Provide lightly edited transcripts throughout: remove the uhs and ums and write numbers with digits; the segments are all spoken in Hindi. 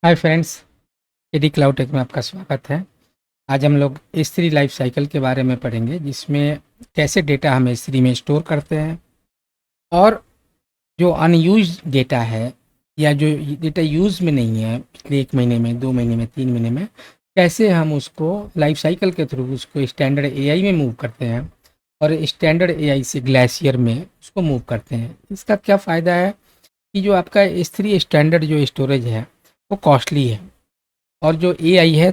हाय फ्रेंड्स, एडी क्लाउड टेक में आपका स्वागत है। आज हम लोग S3 लाइफ साइकिल के बारे में पढ़ेंगे, जिसमें कैसे डेटा हम S3 में स्टोर करते हैं और जो अनयूज डेटा है या जो डेटा यूज़ में नहीं है पिछले 1 महीने में, 2 महीने में, 3 महीने में, कैसे हम उसको लाइफ साइकिल के थ्रू उसको स्टैंडर्ड एआई में मूव करते हैं और स्टैंडर्ड एआई से ग्लेशियर में उसको मूव करते हैं। इसका क्या फ़ायदा है कि जो आपका S3 स्टैंडर्ड जो स्टोरेज है वो कॉस्टली है और जो एआई है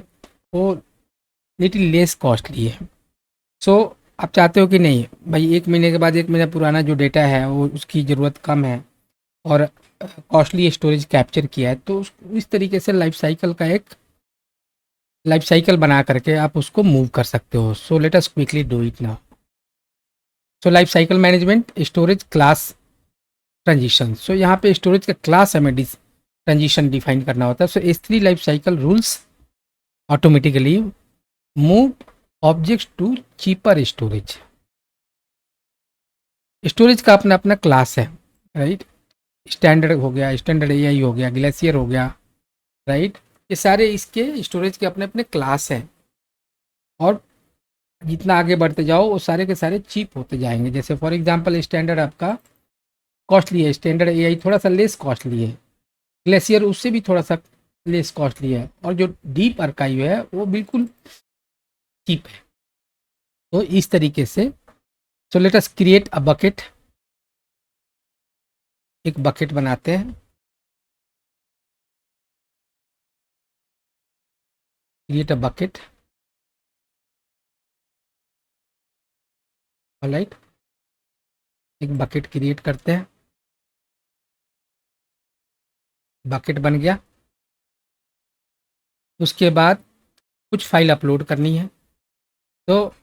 वो लिटिल लेस कॉस्टली है। सो आप चाहते हो कि नहीं भाई, 1 महीने के बाद 1 महीना पुराना जो डेटा है वो उसकी ज़रूरत कम है और कॉस्टली स्टोरेज कैप्चर किया है, तो इस तरीके से लाइफ साइकिल बना करके आप उसको मूव कर सकते हो। So let us quickly do it now. So life cycle management storage class transition. So यहाँ पे स्टोरेज का क्लास हमें ट्रांजिशन डिफाइन करना होता है। So S3 life cycle rules automatically move objects to cheaper storage. Storage का अपना अपना क्लास है, राइट। स्टैंडर्ड हो गया, स्टैंडर्ड एआई हो गया, ग्लेशियर हो गया, राइट। ये सारे इसके स्टोरेज के अपने अपने क्लास हैं और जितना आगे बढ़ते जाओ वो सारे के सारे चीप होते जाएंगे। जैसे फॉर एग्जांपल स्टैंडर्ड आपका कॉस्टली है, स्टैंडर्ड एआई थोड़ा सा लेस कॉस्टली है, ग्लेशियर उससे भी थोड़ा सा लेस कॉस्टली है और जो डीप आर्काइव है वो बिल्कुल चीप है। तो इस तरीके से सो let us create a bucket. एक बकेट बनाते हैं, क्रिएट अ बकेट। ऑलराइट, एक बकेट क्रिएट करते हैं, बकेट बन गया। उसके बाद कुछ फाइल अपलोड करनी है, तो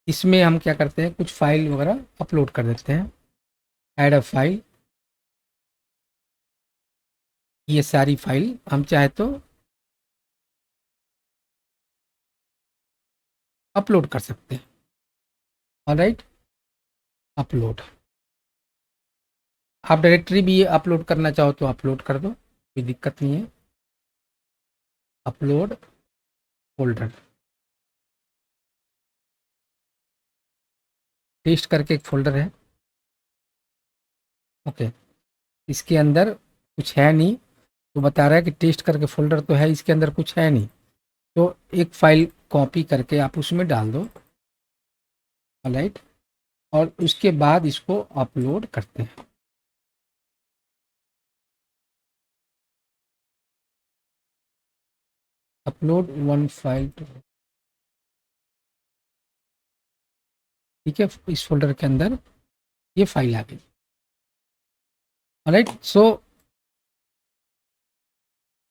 इसमें हम क्या करते हैं, कुछ फाइल वगैरह अपलोड कर देते हैं। ऐड अ फाइल, ये सारी फाइल हम चाहे तो अपलोड कर सकते हैं। Alright, upload. आप डायरेक्टरी भी ये अपलोड करना चाहो तो अपलोड कर दो, कोई दिक्कत नहीं है। अपलोड फोल्डर, टेस्ट करके एक फोल्डर है, ओके। इसके अंदर कुछ है नहीं, तो बता रहा है कि टेस्ट करके फोल्डर तो है, इसके अंदर कुछ है नहीं, तो एक फाइल कॉपी करके आप उसमें डाल दो। ऑलराइट, और उसके बाद इसको अपलोड करते हैं। अपलोड वन फाइल टू, ठीक है, इस फोल्डर के अंदर ये फाइल आ गई। ऑलराइट, सो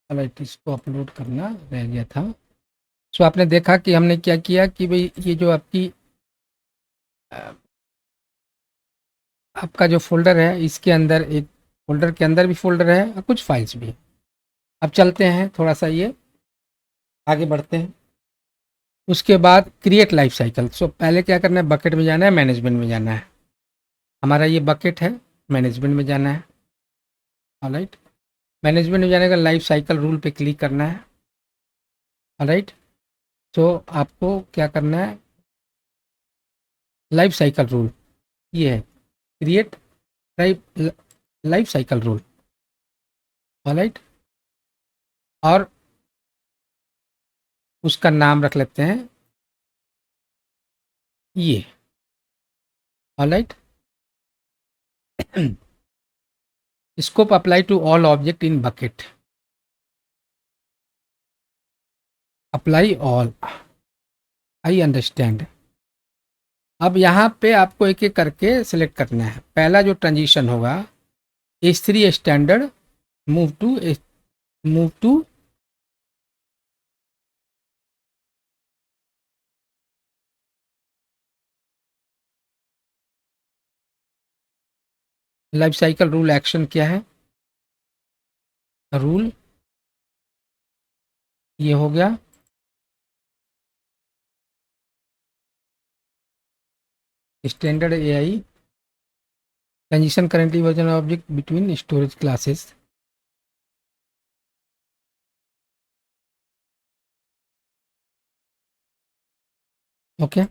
ऑलराइट, इसको अपलोड करना रह गया था। सो आपने देखा कि हमने क्या किया कि भाई ये जो आपका जो फ़ोल्डर है, इसके अंदर एक फ़ोल्डर के अंदर भी फ़ोल्डर है और कुछ फाइल्स भी हैं। अब चलते हैं थोड़ा-सा ये आगे बढ़ते हैं। उसके बाद क्रिएट लाइफ साइकिल। सो पहले क्या करना है, बकेट में जाना है, मैनेजमेंट में जाना है। हमारा ये बकेट है, मैनेजमेंट में जाना है। ऑलराइट, मैनेजमेंट में जाने का लाइफ साइकिल रूल पे क्लिक करना है। ऑलराइट, तो आपको क्या करना है, लाइफ साइकिल रूल ये है, create life life cycle rule. Alright, और उसका नाम रख लेते हैं ये। Alright, scope apply to all object in bucket. Apply all, I understand. अब यहाँ पे आपको एक एक करके सिलेक्ट करना है। पहला जो ट्रांजिशन होगा, S3 standard move to move to life cycle rule action क्या है, रूल ये हो गया। Standard AI transition currently version object between storage classes. Okay,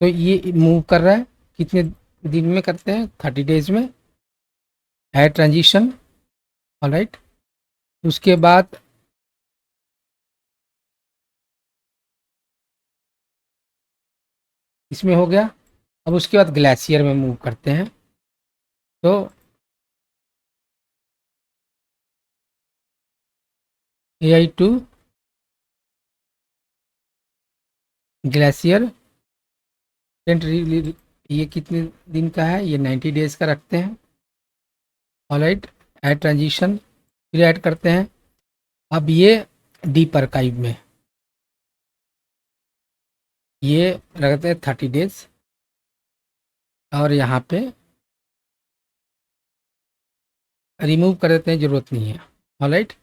तो ये मूव कर रहा है, कितने दिन में करते हैं, 30 डेज में है ट्रांजिशन। ऑलराइट, उसके बाद इसमें हो गया। अब उसके बाद ग्लेशियर में मूव करते हैं, तो AI2 ग्लेशियर ये कितने दिन का है, ये 90 डेज का रखते हैं। ऑलराइट, ऐड ट्रांजिशन, फिर ऐड करते हैं। अब ये डीप आर्काइव में ये रखते हैं 30 डेज, और यहाँ पे रिमूव कर देते हैं, ज़रूरत नहीं है। ऑलराइट,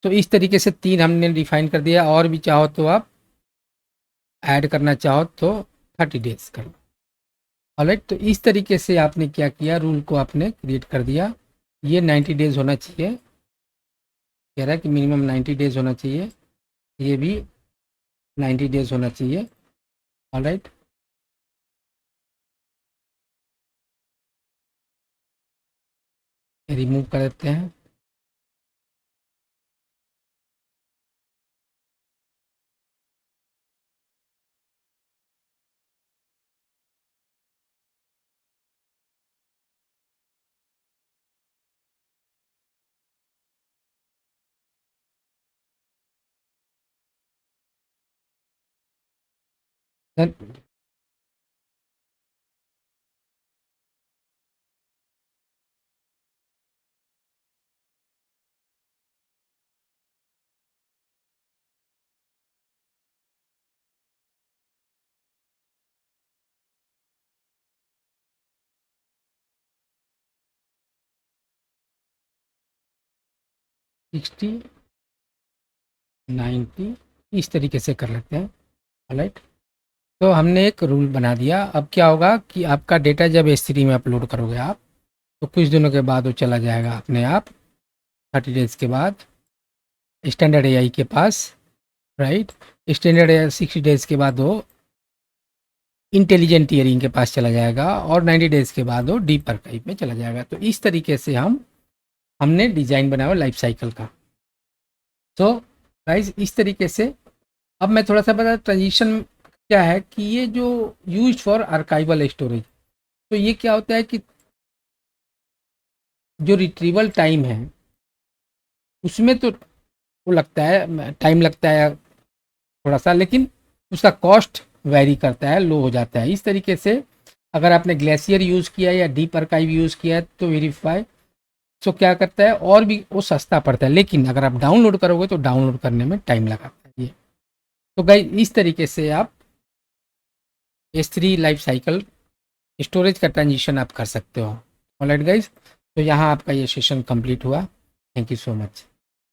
तो इस तरीके से 3 हमने डिफाइन कर दिया, और भी चाहो तो आप ऐड करना चाहो तो 30 डेज कर लो। ऑलराइट, तो इस तरीके से आपने क्या किया, रूल को आपने क्रिएट कर दिया। ये 90 डेज होना चाहिए, कह रहा है कि मिनिमम 90 डेज होना चाहिए, ये भी 90 डेज होना चाहिए। ऑलराइट, रिमूव कर देते हैं। Then 60, 90 इस तरीके से कर लेते हैं। ऑलराइट, तो हमने एक रूल बना दिया। अब क्या होगा कि आपका डेटा जब S3 में अपलोड करोगे आप, तो कुछ दिनों के बाद वो चला जाएगा अपने आप, 30 डेज के बाद स्टैंडर्ड AI के पास। राइट, स्टैंडर्ड AI 60 डेज के बाद वो इंटेलिजेंट टीयरिंग के पास चला जाएगा, और 90 डेज के बाद वो डीप आर्काइव में चला जाएगा। तो इस तरीके से हमने डिज़ाइन बनाया हुआ लाइफ साइकिल का। तो गाइस, इस तरीके से अब मैं थोड़ा सा बता, ट्रांजिशन क्या है कि ये जो यूज फॉर आर्काइवल स्टोरेज, तो ये क्या होता है कि जो रिट्रीवल टाइम है उसमें तो वो लगता है, टाइम लगता है थोड़ा सा, लेकिन उसका कॉस्ट वेरी करता है, लो हो जाता है। इस तरीके से अगर आपने ग्लेशियर यूज़ किया है या डीप आर्काइव यूज़ किया है तो वेरीफाई सो क्या करता है, और भी वो सस्ता पड़ता है, लेकिन अगर आप डाउनलोड करोगे तो डाउनलोड करने में टाइम लगाता है ये। तो गाइस, इस तरीके से आप S3 लाइफ साइकिल स्टोरेज का ट्रांजिशन आप कर सकते हो। ऑलराइट गाइस, तो यहाँ आपका ये सेशन कंप्लीट हुआ। Thank you so much.